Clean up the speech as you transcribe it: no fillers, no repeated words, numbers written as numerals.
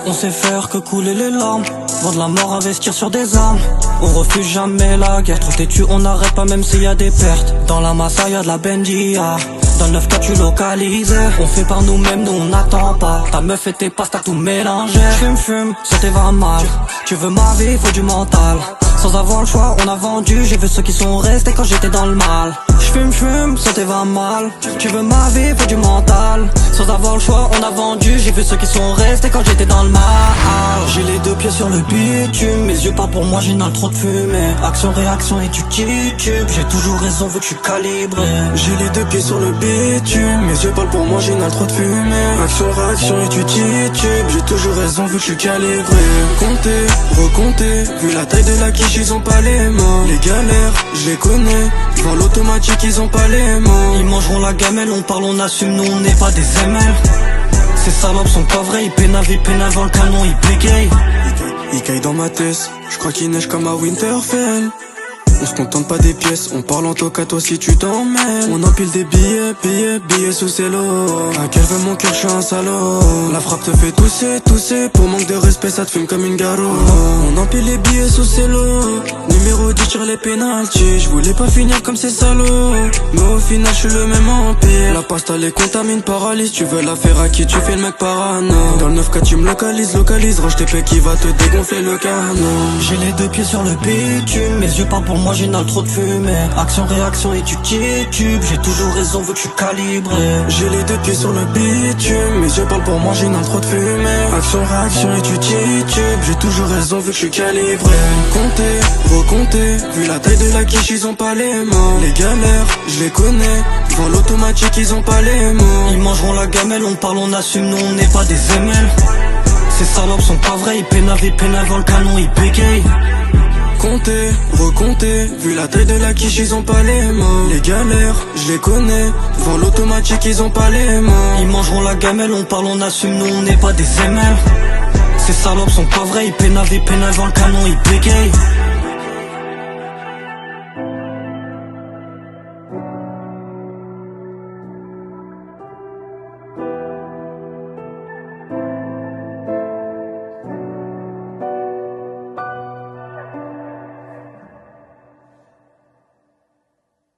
On sait faire que couler les larmes, vendre la mort, investir sur des armes. On refuse jamais la guerre, trop têtu, on n'arrête pas même s'il y a des pertes. Dans la massa y'a de la bendia, dans le 9K tu localises. On fait par nous-mêmes, nous on n'attend pas. Ta meuf et tes passes, t'as tout mélangé. Fume, ça te va mal. Tu veux ma vie, faut du mental. Sans avoir le choix, on a vendu. J'ai vu ceux qui sont restés quand j'étais dans le mal. J'fume, ça te va mal. Tu veux ma vie, faut du mental. Sans avoir le choix, on a vendu. J'ai vu ceux qui sont restés quand j'étais dans le mal. J'ai les deux pieds sur le bitume. Mes yeux parlent pour moi, j'inhale trop de fumée. Action, réaction et tu titubes. J'ai toujours raison vu que je suis calibré. J'ai les deux pieds sur le bitume. Mes yeux parlent pour moi, j'inhale trop de fumée. Action, réaction et tu titubes. J'ai toujours raison vu que je suis calibré. Compter, recompter. Vu la taille de la quiche, ils ont pas les mains. Les galères, je les connais. Dans l'automatique, ils ont pas les mains. Ils mangeront la gamelle, on parle, on assume, nous on n'est pas des ML. Ces salopes sont pas vrais, ils pénavent dans le canon, ils bégayent. Ils caillent dans ma tête, je crois qu'il neige comme à Winterfell. On se contente pas des pièces, on parle en toc à toi si tu t'emmènes. On empile des billets sous cello. À quel veut mon cœur, je suis un salaud. La frappe te fait tousser, pour manque de respect ça te fume comme une garo. On empile les billets sous cello. Numéro 10 sur les pénaltys. Je voulais pas finir comme ces salauds, mais au final je suis le même empire. La pasta les contamine, paralyse. Tu veux la faire à qui, tu fais le mec parano. Dans le 9K tu me localises. Range tes pecs qui va te dégonfler le canon. J'ai les deux pieds sur le bitume. Mes yeux parlent pour moi, j'inhale trop de fumée. Action, réaction et tu titubes. J'ai toujours raison vu que je suis calibré. J'ai les deux pieds sur le bitume. Mes yeux parlent pour moi, j'inhale trop de fumée. Action, réaction et tu titubes. J'ai toujours raison vu que je suis calibré. Compter, recompter. Vu la taille de la quiche, ils ont pas les mains. Les galères, je les connais. Dans l'automatique, ils ont pas les mains. Ils mangeront la gamelle, on parle, on assume, nous on n'est pas des ML. Ces salopes sont pas vrais, ils pénavent dans le canon, ils bégayent. Compter, recompter. Vu la taille de la quiche, ils ont pas les mains. Les galères, je les connais. Devant l'automatique, ils ont pas les mains. Ils mangeront la gamelle, on parle, on assume, nous on n'est pas des ML. Ces salopes sont pas vrais, ils pénavent dans le canon, ils bégayent.